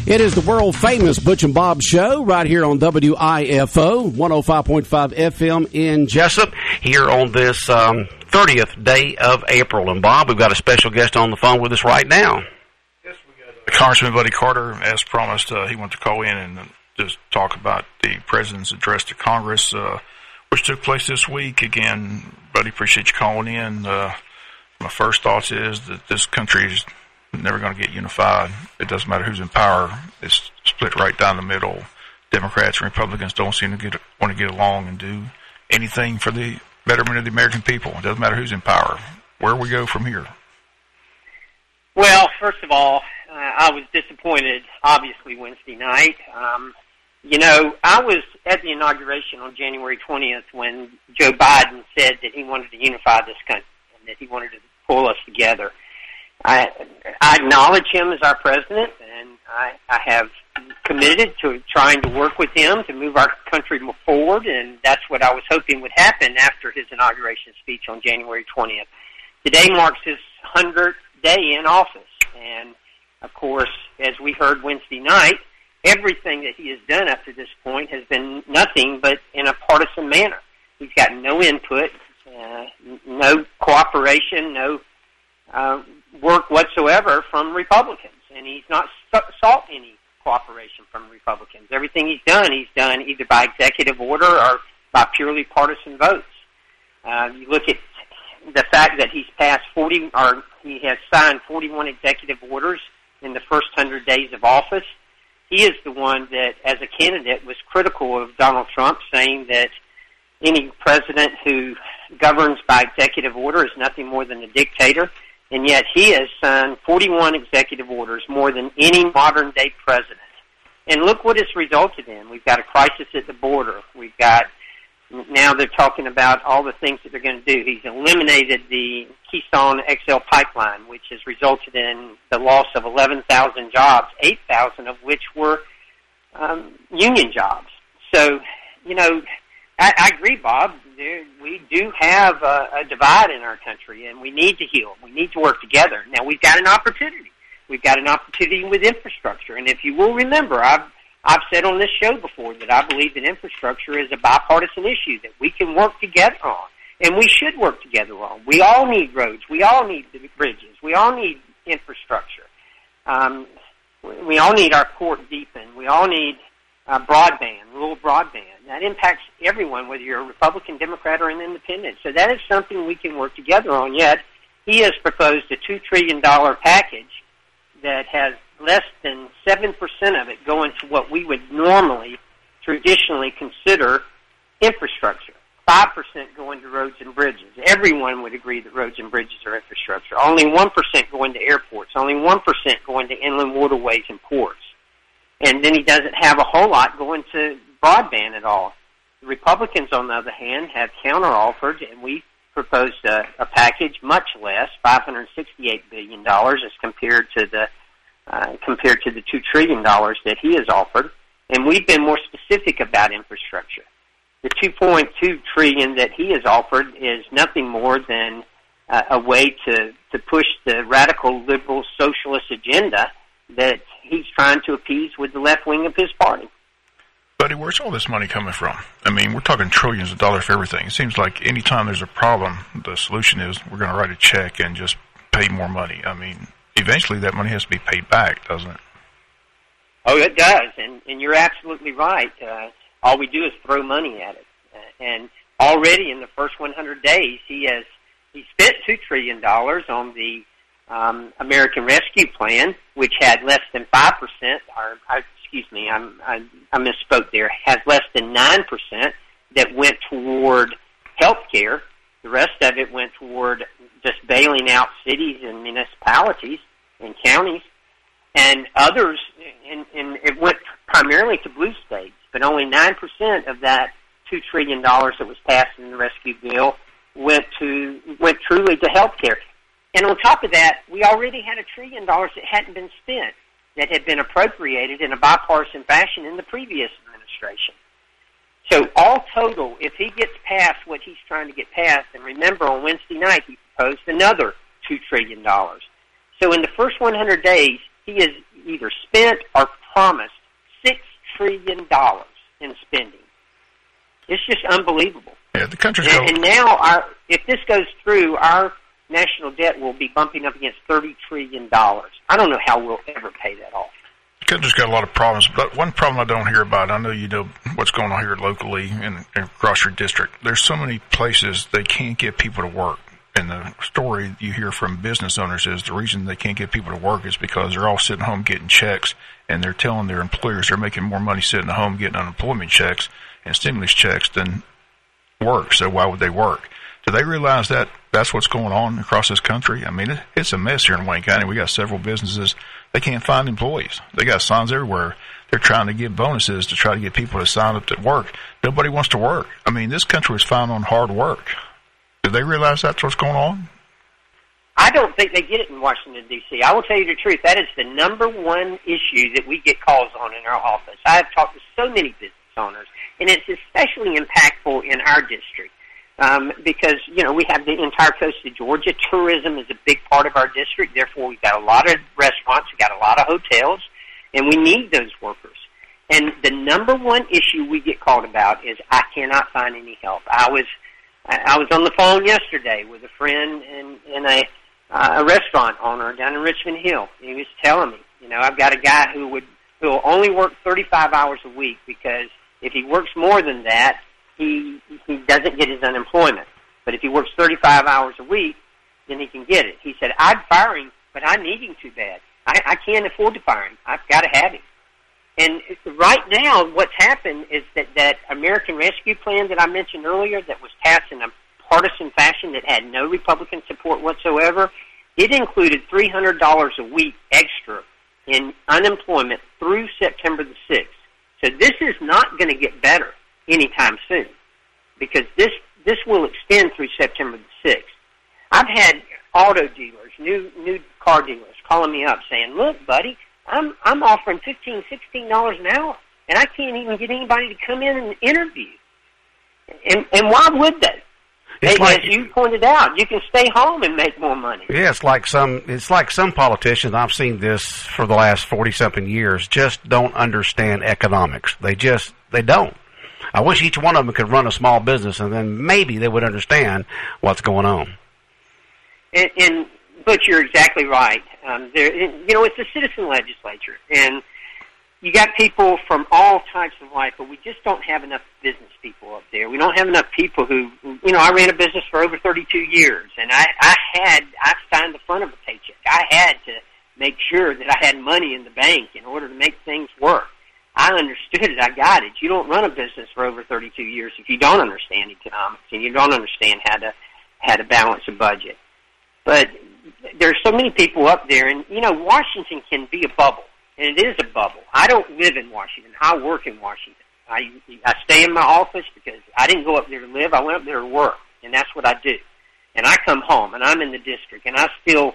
It is the world-famous Butch and Bob Show right here on WIFO, 105.5 FM in Jessup, here on this 30th day of April. And, Bob, we've got a special guest on the phone with us right now. Yes, we got Congressman Buddy Carter. As promised, he wanted to call in and just talk about the President's address to Congress, which took place this week. Again, Buddy, appreciate you calling in. My first thoughts is that this country is never going to get unified. It doesn't matter who's in power. It's split right down the middle. Democrats and Republicans don't seem to want to get along and do anything for the betterment of the American people. It doesn't matter who's in power. Where we go from here? Well, first of all, I was disappointed, obviously, Wednesday night. I was at the inauguration on January 20th when Joe Biden said that he wanted to unify this country and that he wanted to pull us together. I acknowledge him as our president, and I have committed to trying to work with him to move our country forward, and that's what I was hoping would happen after his inauguration speech on January 20th. Today marks his 100th day in office, and, of course, as we heard Wednesday night, everything that he has done up to this point has been nothing but in a partisan manner. He's got no input, no cooperation, no work whatsoever from Republicans, and he's not sought any cooperation from Republicans. Everything he's done either by executive order or by purely partisan votes. You look at the fact that he has signed 41 executive orders in the first 100 days of office. He is the one that, as a candidate, was critical of Donald Trump, saying that any president who governs by executive order is nothing more than a dictator. And yet he has signed 41 executive orders, more than any modern-day president. And look what it's resulted in. We've got a crisis at the border. Now they're talking about all the things that they're going to do. He's eliminated the Keystone XL pipeline, which has resulted in the loss of 11,000 jobs, 8,000 of which were union jobs. So, I agree, Bob. We do have a divide in our country, and we need to heal. We need to work together. Now, we've got an opportunity. We've got an opportunity with infrastructure. And if you will remember, I've said on this show before that I believe that infrastructure is a bipartisan issue that we can work together on, and we should work together on. We all need roads. We all need bridges. We all need infrastructure. We all need our port deepened. We all need broadband, rural broadband. That impacts everyone, whether you're a Republican, Democrat, or an independent. So that is something we can work together on. Yet he has proposed a $2 trillion package that has less than 7% of it going to what we would normally, traditionally consider infrastructure. 5% going to roads and bridges. Everyone would agree that roads and bridges are infrastructure. Only 1% going to airports. Only 1% going to inland waterways and ports. And then he doesn't have a whole lot going to broadband at all. The Republicans, on the other hand, have counter-offered, and we proposed a package much less, $568 billion, as compared to the $2 trillion that he has offered. And we've been more specific about infrastructure. The $2.2 trillion that he has offered is nothing more than a way to push the radical liberal socialist agenda that he's trying to appease with the left wing of his party. Buddy, where's all this money coming from? I mean, we're talking trillions of dollars for everything. It seems like any time there's a problem, the solution is we're going to write a check and just pay more money. I mean, eventually that money has to be paid back, doesn't it? Oh, it does, and you're absolutely right. All we do is throw money at it. And already in the first 100 days, he spent $2 trillion on the American Rescue Plan, which had less than 5%, I misspoke there, has less than 9% that went toward health care. The rest of it went toward just bailing out cities and municipalities and counties. And others, and it went primarily to blue states, but only 9% of that $2 trillion that was passed in the rescue bill went truly to health care. And on top of that, we already had $1 trillion that hadn't been spent, that had been appropriated in a bipartisan fashion in the previous administration. So all total, if he gets past what he's trying to get past, and remember on Wednesday night he proposed another $2 trillion. So in the first 100 days, he has either spent or promised $6 trillion in spending. It's just unbelievable. Yeah, the country's and now, if this goes through, our national debt will be bumping up against $30 trillion. I don't know how we'll ever pay that off. The country's got a lot of problems, but one problem I don't hear about, I know you know what's going on here locally and across your district. There's so many places they can't get people to work. And the story you hear from business owners is the reason they can't get people to work is because they're all sitting home getting checks, and they're telling their employers they're making more money sitting at home getting unemployment checks and stimulus checks than work. So why would they work? Do they realize that that's what's going on across this country? I mean, it's a mess here in Wayne County. We got several businesses. They can't find employees. They got signs everywhere. They're trying to give bonuses to try to get people to sign up to work. Nobody wants to work. I mean, this country was founded on hard work. Do they realize that's what's going on? I don't think they get it in Washington, D.C. I will tell you the truth. That is the number one issue that we get calls on in our office. I have talked to so many business owners, and it's especially impactful in our district. Because, you know, we have the entire coast of Georgia. Tourism is a big part of our district. Therefore, we've got a lot of restaurants. We've got a lot of hotels, and we need those workers. And the number one issue we get called about is I cannot find any help. I was on the phone yesterday with a friend and a restaurant owner down in Richmond Hill. He was telling me, you know, I've got a guy who will only work 35 hours a week because if he works more than that, he doesn't get his unemployment. But if he works 35 hours a week, then he can get it. He said, I'd fire him, but I need him too bad. I can't afford to fire him. I've got to have him. And right now, what's happened is that American Rescue Plan that I mentioned earlier that was passed in a partisan fashion that had no Republican support whatsoever, it included $300 a week extra in unemployment through September the 6th. So this is not going to get better anytime soon because this will extend through September the 6th. I've had auto dealers, new car dealers calling me up saying, look, buddy, I'm offering $15, $16 an hour, and I can't even get anybody to come in and interview. And why would they? As you pointed out, you can stay home and make more money. Yeah, it's like some politicians, I've seen this for the last 40-something years, just don't understand economics. They don't. I wish each one of them could run a small business, and then maybe they would understand what's going on. But you're exactly right. It's a citizen legislature, and you got people from all types of life, but we just don't have enough business people up there. We don't have enough people who, I ran a business for over 32 years, and I signed the front of a paycheck. I had to make sure that I had money in the bank in order to make things work. I understood it. I got it. You don't run a business for over 32 years if you don't understand economics and you don't understand how to balance a budget. But there's so many people up there, and, Washington can be a bubble, and it is a bubble. I don't live in Washington. I work in Washington. I stay in my office because I didn't go up there to live. I went up there to work, and that's what I do. And I come home, and I'm in the district, and I still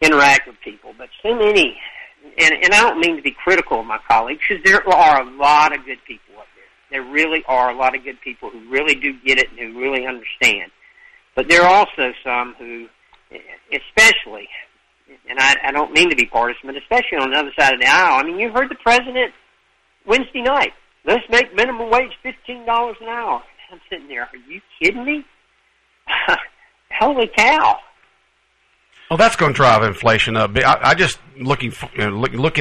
interact with people. But so many, and I don't mean to be critical of my colleagues, because there are a lot of good people up there. There really are a lot of good people who really do get it and who really understand. But there are also some who, especially, and I don't mean to be partisan, but especially on the other side of the aisle. I mean, you heard the president Wednesday night. Let's make minimum wage $15 an hour. I'm sitting there. Are you kidding me? Holy cow! Well, that's going to drive inflation up. I just looking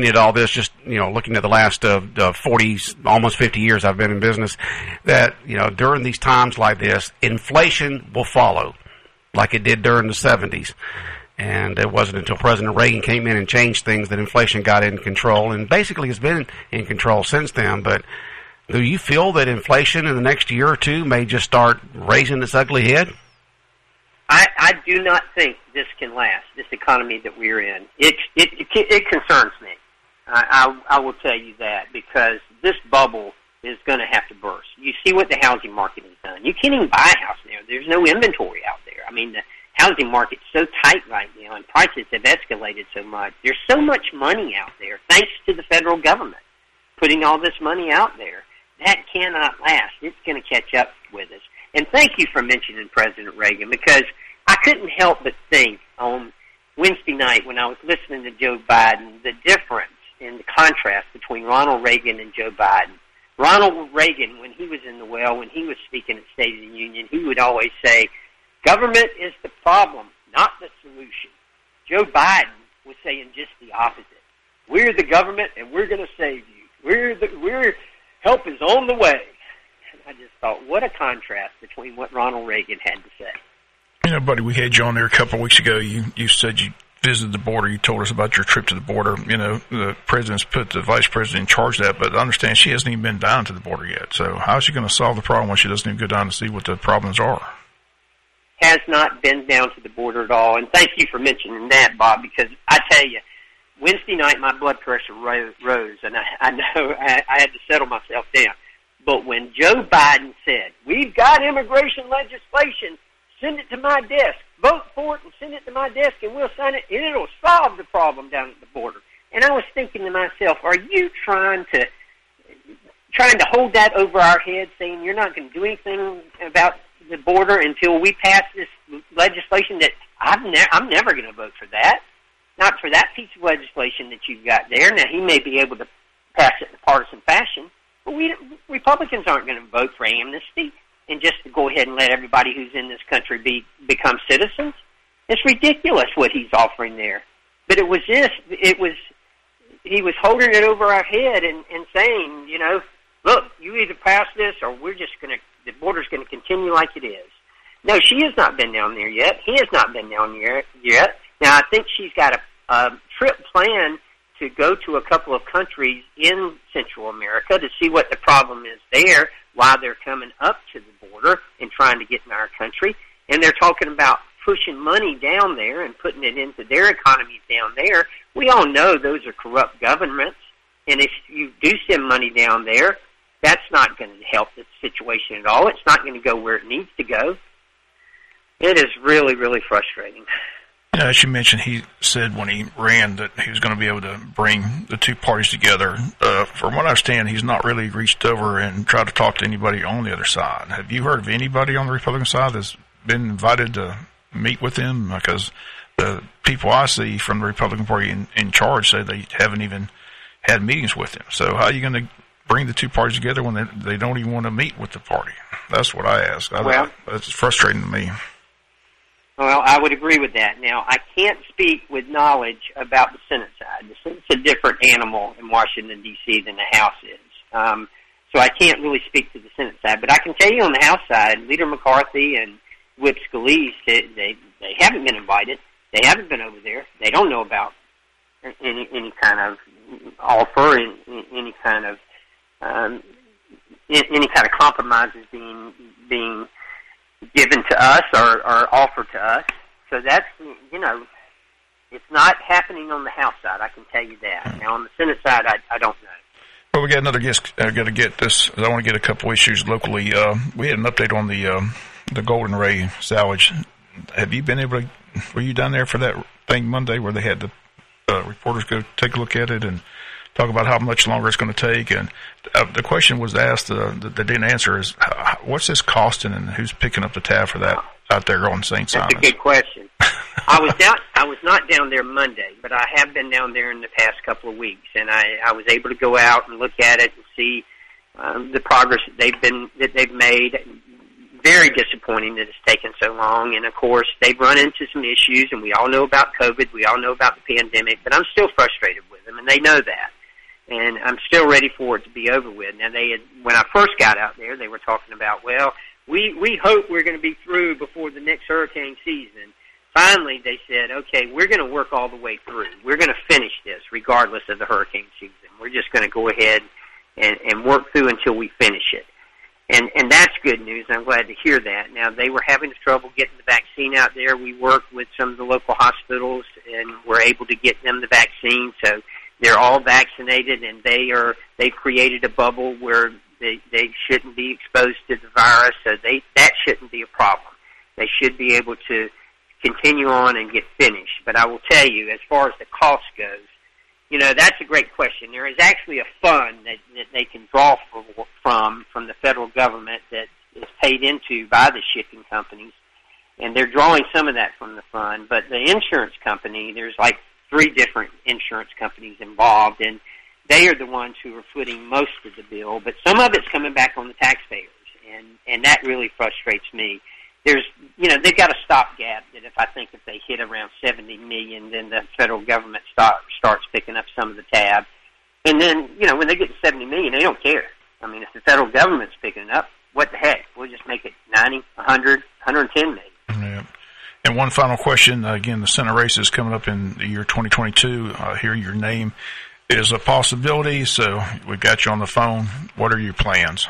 at all this, just looking at the last 40, almost 50 years I've been in business. That during these times like this, inflation will follow, like it did during the 70s. And it wasn't until President Reagan came in and changed things that inflation got in control, and basically has been in control since then. But do you feel that inflation in the next year or two may just start raising its ugly head? I do not think this can last, this economy that we're in. It concerns me. I will tell you that, because this bubble is going to have to burst. You see what the housing market has done. You can't even buy a house now. There's no inventory out there. I mean, the housing market's so tight right now, and prices have escalated so much. There's so much money out there, thanks to the federal government putting all this money out there. That cannot last. It's going to catch up with us. And thank you for mentioning President Reagan, because I couldn't help but think on Wednesday night when I was listening to Joe Biden, the difference in the contrast between Ronald Reagan and Joe Biden. Ronald Reagan, when he was in the well, when he was speaking at State of the Union, he would always say, government is the problem, not the solution. Joe Biden was saying just the opposite. We're the government, and we're going to save you. Help is on the way. And I just thought, what a contrast between what Ronald Reagan had to say. You know, buddy, we had you on there a couple of weeks ago. You said you visited the border. You told us about your trip to the border. You know, the president's put the vice president in charge of that, but I understand she hasn't even been down to the border yet. So how is she going to solve the problem when she doesn't even go down to see what the problems are? Has not been down to the border at all. And thank you for mentioning that, Bob, because I tell you, Wednesday night my blood pressure rose, and I know I had to settle myself down. But when Joe Biden said, we've got immigration legislation, send it to my desk, vote for it and send it to my desk and we'll sign it, and it'll solve the problem down at the border. And I was thinking to myself, are you trying to hold that over our heads, saying you're not going to do anything about the border until we pass this legislation that I'm never going to vote for that. Not for that piece of legislation that you've got there. Now, he may be able to pass it in a partisan fashion, but Republicans aren't going to vote for amnesty and just to go ahead and let everybody who's in this country become citizens. It's ridiculous what he's offering there. But he was holding it over our head and saying, you know, look, you either pass this or the border's going to continue like it is. No, she has not been down there yet. He has not been down there yet. Now, I think she's got a trip planned to go to a couple of countries in Central America to see what the problem is there while they're coming up to the border and trying to get in our country. And they're talking about pushing money down there and putting it into their economies down there. We all know those are corrupt governments. And if you do send money down there, that's not going to help the situation at all. It's not going to go where it needs to go. It is really, really frustrating. Yeah, as you mentioned, he said when he ran that he was going to be able to bring the two parties together. From what I understand, he's not really reached over and tried to talk to anybody on the other side. Have you heard of anybody on the Republican side that's been invited to meet with him? Because the people I see from the Republican Party in charge say they haven't even had meetings with him. So how are you going to bring the two parties together when they don't even want to meet with the party? That's what I ask. It's frustrating to me. Well, I would agree with that. Now, I can't speak with knowledge about the Senate side. The Senate's a different animal in Washington, D.C. than the House is. So I can't really speak to the Senate side. But I can tell you on the House side, Leader McCarthy and Whip Scalise, they haven't been invited. They haven't been over there. They don't know about any kind of offer, any kind of compromises being given to us or offered to us. So that's, it's not happening on the House side, I can tell you that. Now, on the Senate side, I don't know. Well, we got another guest. I got to get this. I want to get a couple issues locally. We had an update on the Golden Ray salvage. Have you been able to, were you down there for that thing Monday where they had the reporters go take a look at it and talk about how much longer it's going to take? And the question was asked that they didn't answer is, what's this costing and who's picking up the tab for that out there on St. Simons? That's a good question. I was not down there Monday, but I have been down there in the past couple of weeks, and I was able to go out and look at it and see the progress that they've made. Very disappointing that it's taken so long, and of course they've run into some issues, and we all know about COVID, we all know about the pandemic, but I'm still frustrated with them, and they know that. And I'm still ready for it to be over with. Now, when I first got out there, they were talking about, well, we hope we're going to be through before the next hurricane season. Finally, they said, okay, we're going to work all the way through. We're going to finish this regardless of the hurricane season. We're just going to go ahead and work through until we finish it. And that's good news. I'm glad to hear that. Now, they were having trouble getting the vaccine out there. We worked with some of the local hospitals and were able to get them the vaccine. So they're all vaccinated, and they've created a bubble where they shouldn't be exposed to the virus. So that shouldn't be a problem. They should be able to continue on and get finished. But I will tell you, as far as the cost goes, that's a great question. There is actually a fund that they can draw from the federal government that is paid into by the shipping companies, and they're drawing some of that from the fund. But the insurance company, there's like 3 different insurance companies involved, and they are the ones who are footing most of the bill, but some of it's coming back on the taxpayers, and that really frustrates me. They've got a stopgap that if they hit around $70 million, then the federal government starts picking up some of the tab. And then, when they get to $70 million, they don't care. I mean, if the federal government's picking it up, what the heck? We'll just make it 90, 100, 110 million. Yeah. And one final question. Again, the Senate race is coming up in the year 2022. Hear your name is a possibility, so we got you on the phone. What are your plans?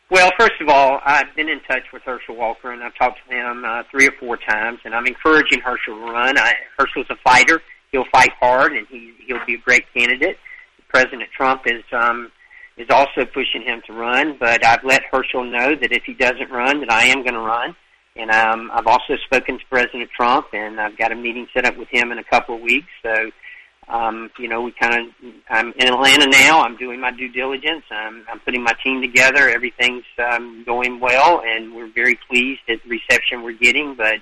Well, first of all, I've been in touch with Herschel Walker, and I've talked to him 3 or 4 times, and I'm encouraging Herschel to run. Herschel's a fighter. He'll fight hard, and he'll be a great candidate. President Trump is also pushing him to run, but I've let Herschel know that if he doesn't run, that I am going to run. And I've also spoken to President Trump, and I've got a meeting set up with him in a couple of weeks. So, I'm in Atlanta now. I'm doing my due diligence. I'm putting my team together. Everything's going well, and we're very pleased at the reception we're getting. But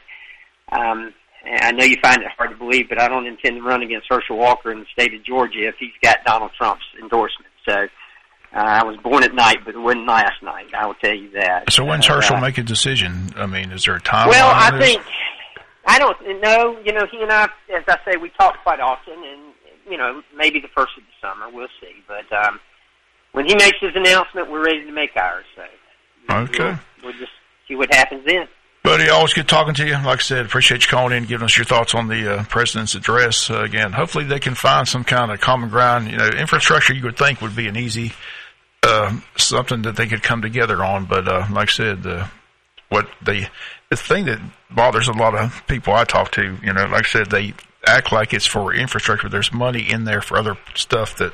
I know you find it hard to believe, but I don't intend to run against Herschel Walker in the state of Georgia if he's got Donald Trump's endorsement. So I was born at night, but it wasn't last night. I will tell you that. So when's Herschel make a decision? I mean, is there a timeline? Well, I don't know. He and I, as I say, we talk quite often, and maybe the first of the summer, we'll see. But when he makes his announcement, we're ready to make ours. So okay, we'll just see what happens then. Buddy, always good talking to you. Like I said, appreciate you calling in and giving us your thoughts on the president's address. Again, hopefully they can find some kind of common ground. Infrastructure you would think would be an easy something that they could come together on. But like I said, the thing that bothers a lot of people I talk to, like I said, they act like it's for infrastructure. There's money in there for other stuff that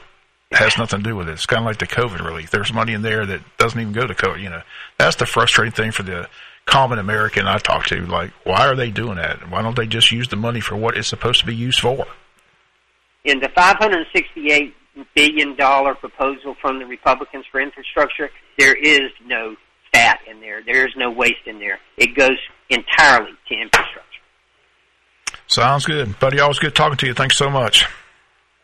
has nothing to do with it. It's kind of like the COVID relief. There's money in there that doesn't even go to COVID. That's the frustrating thing for the common American I talk to. Like, why are they doing that? Why don't they just use the money for what it's supposed to be used for? In the $568 billion proposal from the Republicans for infrastructure, there is no fat in there. There is no waste in there. It goes entirely to infrastructure. Sounds good. Buddy, always good talking to you. Thanks so much.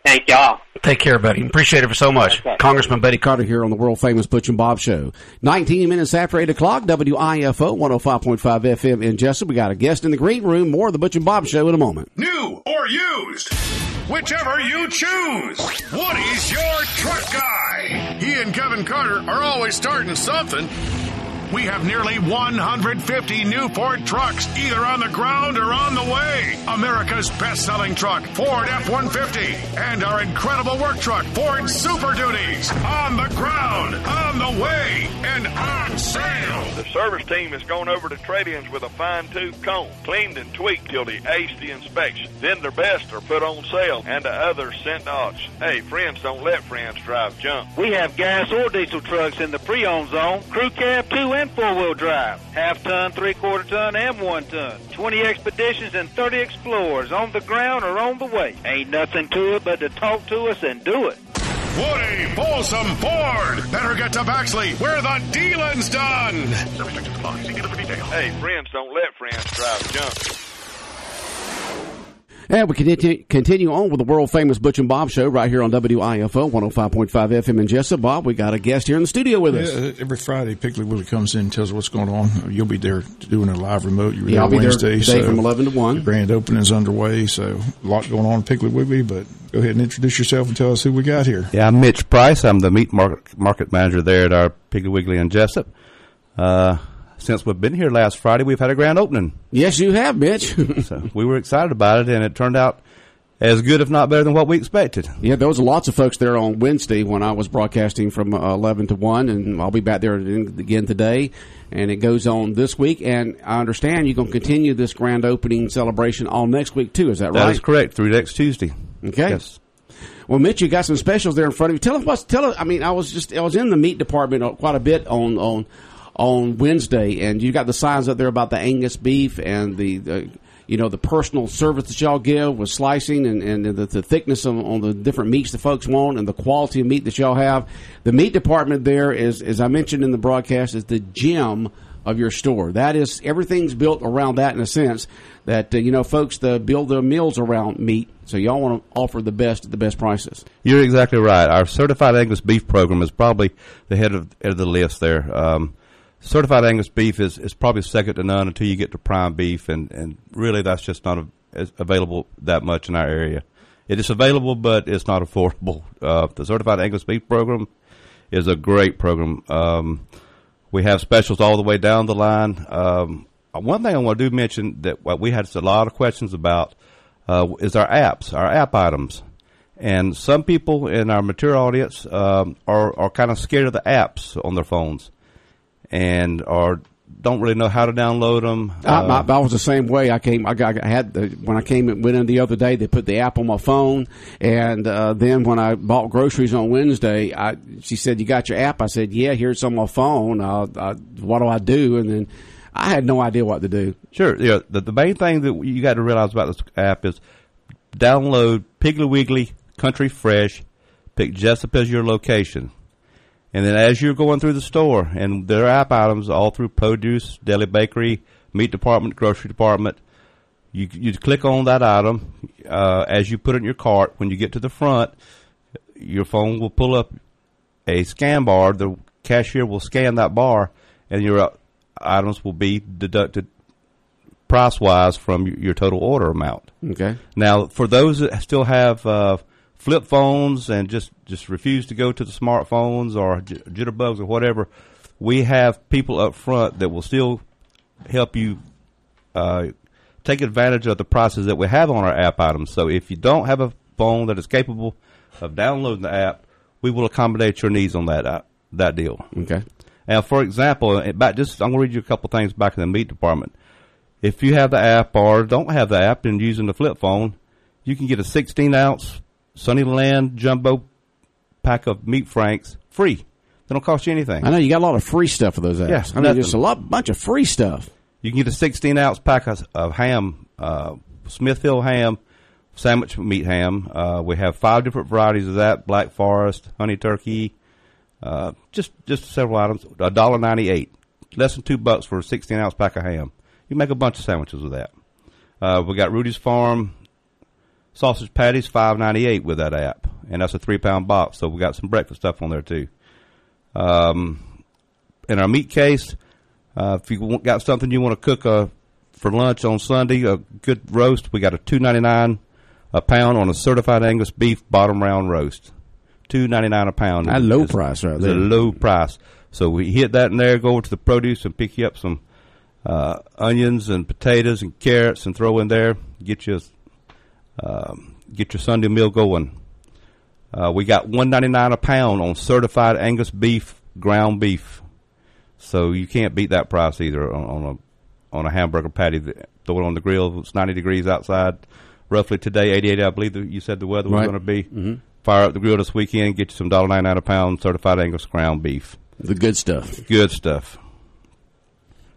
Thank y'all. Take care, buddy. Appreciate it so much. Okay. Congressman Betty Carter here on the world-famous Butch and Bob Show. 19 minutes after 8 o'clock, WIFO, 105.5 FM in Jessup. We got a guest in the green room. More of the Butch and Bob Show in a moment. New or used, whichever you choose. Woody's your truck guy. He and Kevin Carter are always starting something. We have nearly 150 new Ford trucks, either on the ground or on the way. America's best-selling truck, Ford F-150, and our incredible work truck, Ford Super Duties, on the ground, on the way, and on sale. The service team has gone over to trade-ins with a fine-tooth comb, cleaned and tweaked till they aced the inspection. Then their best are put on sale, and the others sent to auction. Hey, friends don't let friends drive junk. We have gas or diesel trucks in the pre-owned zone, crew cab 2 and 4-wheel drive, half-ton, 3/4 ton, and 1 ton, 20 Expeditions and 30 Explorers on the ground or on the way. Ain't nothing to it but to talk to us and do it. Woody Folsom Ford. Better get to Baxley, where the dealing's done. Hey, friends don't let friends drive junk. And we continue on with the world-famous Butch and Bob Show right here on WIFO, 105.5 FM in Jessup. Bob, we got a guest here in the studio with us. Every Friday, Piggly Willie comes in and tells us what's going on. You'll be there doing a live remote. You were there I'll be Wednesday. there today from 11 to 1. The grand opening is underway, so a lot going on in Piggly Wiggly, but go ahead and introduce yourself and tell us who we got here. Yeah, I'm Mitch Price. I'm the meat market manager there at our Piggly Wiggly in Jessup. Since we've been here last Friday, we've had a grand opening. Yes, you have, Mitch. So we were excited about it, and it turned out as good, if not better, than what we expected. Yeah, there was lots of folks there on Wednesday when I was broadcasting from 11 to 1, and I'll be back there again today, and it goes on this week. And I understand you're going to continue this grand opening celebration all next week, too. Is that right? That is correct, through next Tuesday. Okay. Yes. Well, Mitch, you got some specials there in front of you. Tell us. I mean, I was in the meat department quite a bit on Wednesday, and you got the signs up there about the Angus beef and the personal service that y'all give with slicing and the thickness on the different meats the folks want and the quality of meat that y'all have. The meat department there is, as I mentioned in the broadcast, is the gem of your store. That is, everything's built around that in a sense that, folks build their meals around meat. So y'all want to offer the best at the best prices. You're exactly right. Our certified Angus beef program is probably the head of the list there. Certified Angus beef is probably second to none until you get to prime beef, and really that's just not available that much in our area. It is available, but it's not affordable. The certified Angus beef program is a great program. We have specials all the way down the line. One thing I want to do mention that what we had a lot of questions about is our apps, our app items. And some people in our mature audience are kind of scared of the apps on their phones and don't really know how to download them. I was the same way. When I went in the other day, they put the app on my phone, and then when I bought groceries on Wednesday, she said, "You got your app?" I said, "Yeah, here it's on my phone. What do I do?" And then I had no idea what to do. Sure. Yeah. The main thing that you got to realize about this app is download Piggly Wiggly Country Fresh, pick Jessup as your location. And then as you're going through the store, and there are app items all through produce, deli, bakery, meat department, grocery department, you click on that item. As you put it in your cart, when you get to the front, your phone will pull up a scan bar. The cashier will scan that bar, and your items will be deducted price-wise from your total order amount. Okay. Now, for those that still have flip phones and just refuse to go to the smartphones or jitterbugs or whatever, we have people up front that will still help you take advantage of the prices that we have on our app items. So if you don't have a phone that is capable of downloading the app, we will accommodate your needs on that deal. Okay. Now, for example, I'm going to read you a couple things back in the meat department. If you have the app or don't have the app and using the flip phone, you can get a 16-ounce Sunnyland jumbo pack of meat franks free. They don't cost you anything. I know you got a lot of free stuff for those apps. Yes, I mean, there's bunch of free stuff. You can get a 16-ounce pack of ham, Smithfield ham, sandwich meat ham. We have 5 different varieties of that: Black Forest, Honey Turkey, just several items. $1.98, less than $2 for a 16-ounce pack of ham. You make a bunch of sandwiches with that. We got Rudy's Farm sausage patties, $5.98 with that app, and that's a 3-pound box. So we got some breakfast stuff on there too. In our meat case, if you got something you want to cook for lunch on Sunday, a good roast, we got a $2.99 a pound on a certified Angus beef bottom round roast. $2.99 a pound. That's a low price right there. It's a low price. So we hit that in there, go over to the produce and pick you up some onions and potatoes and carrots and throw in there. Get your Sunday meal going. We got $1.99 a pound on certified Angus beef, ground beef. So you can't beat that price either on a hamburger patty. Throw it on the grill. It's 90 degrees outside. Roughly today, 88. I believe you said the weather was going to be. Mm-hmm. Fire up the grill this weekend. Get you some $1.99 a pound certified Angus ground beef. The good stuff. Good stuff.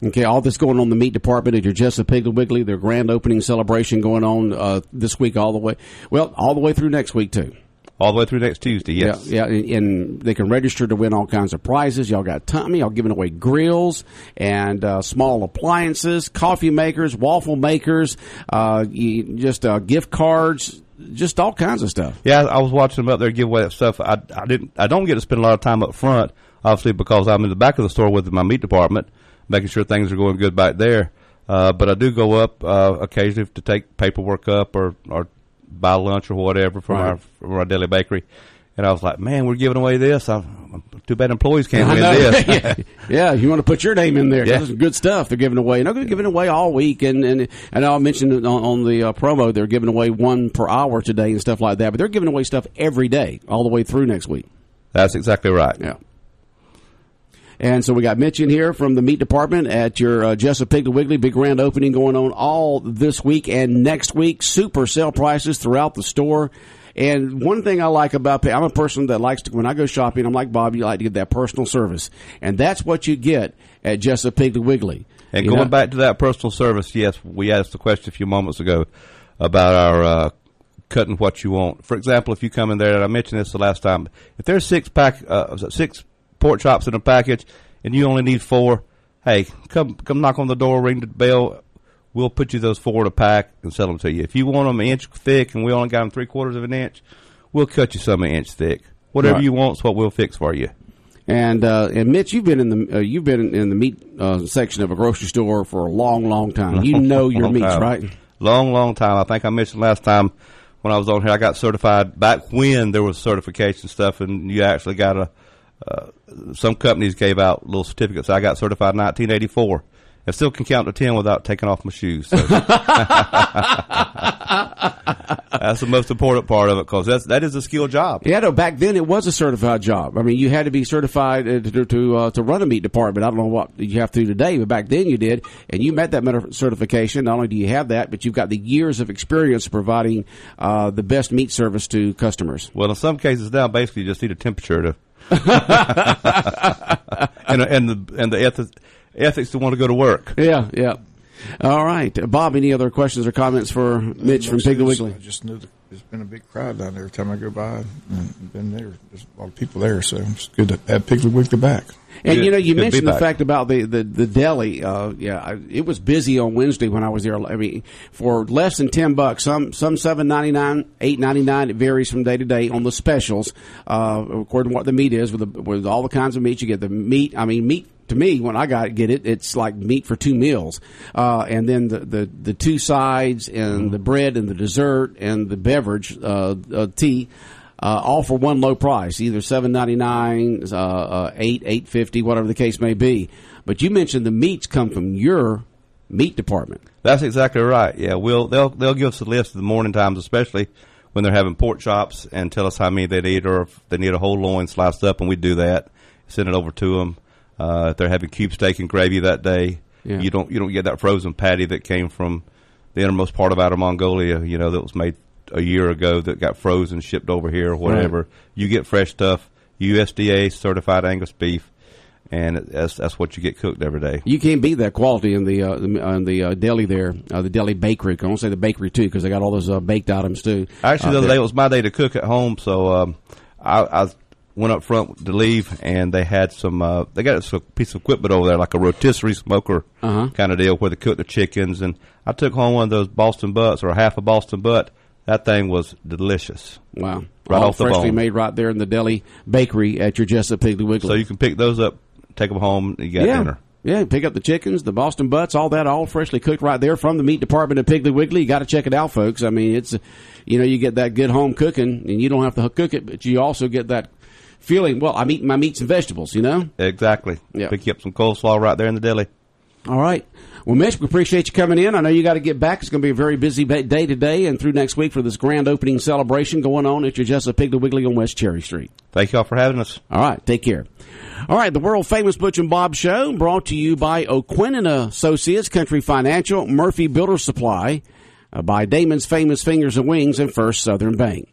Okay, all this going on in the meat department at your Jessup Piggly Wiggly, their grand opening celebration going on this week all the way through next week too. All the way through next Tuesday, yes. Yeah, and they can register to win all kinds of prizes. Y'all got y'all giving away grills and small appliances, coffee makers, waffle makers, gift cards, just all kinds of stuff. Yeah, I was watching them up there give away that stuff. I don't get to spend a lot of time up front, obviously, because I'm in the back of the store with my meat department, making sure things are going good back there. But I do go up occasionally to take paperwork up or buy lunch or whatever from our deli bakery. And I was like, man, we're giving away this. Too bad employees can't win this. Yeah, you want to put your name in there. Yeah. This is good stuff they're giving away. And they're giving away all week. And I'll mention on the promo, they're giving away one per hour today and stuff like that. But they're giving away stuff every day all the way through next week. That's exactly right. Yeah. And so we got Mitch in here from the meat department at your Jessup Piggly Wiggly. Big grand opening going on all this week and next week. Super sale prices throughout the store. And one thing I like about I'm a person that likes to, when I go shopping, I'm like Bob, you like to get that personal service. And that's what you get at Jessup Piggly Wiggly. And going back to that personal service, yes, we asked the question a few moments ago about our cutting what you want. For example, if you come in there, and I mentioned this the last time, if there's 6 pork chops in a package and you only need 4, hey, come knock on the door, ring the bell. we'll put you those 4 in a pack and sell them to you. If you want them an inch thick and we only got them 3/4 of an inch, we'll cut you some an inch thick. Whatever you want is what we'll fix for you. And Mitch, you've been in the meat section of a grocery store for a long time. You know your meats, right? Long time. I think I mentioned last time when I was on here, I got certified back when there was certification stuff, and you actually got some companies gave out little certificates. I got certified in 1984. I still can count to 10 without taking off my shoes. So. That's the most important part of it, because that is a skill job. Yeah, no, back then it was a certified job. I mean, you had to be certified to run a meat department. I don't know what you have to today, but back then you did, and you met that certification. Not only do you have that, but you've got the years of experience providing the best meat service to customers. Well, in some cases now, basically you just need a temperature to and the ethics to want to go to work. Yeah. All right. Bob, any other questions or comments for Mitch from Piggly Wiggly? I just knew that there's been a big crowd down there every time I go by. And been there. There's a lot of people there, so it's good to have Piggly Wiggly back. And, you mentioned the fact about the deli. It was busy on Wednesday when I was there. I mean, for less than $10, some $7.99, $8.99. It varies from day to day on the specials, according to what the meat is. With all the kinds of meat, you get the meat. I mean, meat. To me, when I get it, it's like meat for 2 meals. And then the 2 sides and the bread and the dessert and the beverage, tea, all for one low price, either $7.99, $8.50, whatever the case may be. But you mentioned the meats come from your meat department. That's exactly right. Yeah, they'll give us a list in the morning times, especially when they're having pork chops, and tell us how many they need, or if they need a whole loin sliced up, and we do that. Send it over to them. If they're having cube steak and gravy that day, you don't get that frozen patty that came from the innermost part of Outer Mongolia, that was made a year ago that got frozen, shipped over here or whatever. Right. You get fresh stuff, USDA certified Angus beef, and that's what you get cooked every day. You can't beat that quality in the deli there, the deli bakery. I won't say the bakery too, because they got all those baked items too. Actually, the other day it was my day to cook at home, so I went up front to leave, and they had they got a piece of equipment over there, like a rotisserie smoker kind of deal, where they cook the chickens. And I took home one of those Boston butts, or half a Boston butt. That thing was delicious. Wow. Right all off the freshly bone. made right there in the deli bakery at your Jessup Piggly Wiggly. So you can pick those up, take them home, and you got dinner. Yeah, pick up the chickens, the Boston butts, all that, all freshly cooked right there from the meat department at Piggly Wiggly. You got to check it out, folks. I mean, it's, you get that good home cooking, and you don't have to cook it, but you also get that feeling, well, I'm eating my meats and vegetables, Exactly. Yeah. Pick you up some coleslaw right there in the deli. All right. Well, Mitch, we appreciate you coming in. I know you got to get back. It's going to be a very busy day today and through next week for this grand opening celebration going on at your Jessup Piggly Wiggly on West Cherry Street. Thank you all for having us. All right. Take care. All right. The world-famous Butch and Bob Show brought to you by O'Quinn & Associates, Country Financial, Murphy Builder Supply, by Damon's Famous Fingers and Wings, and First Southern Bank.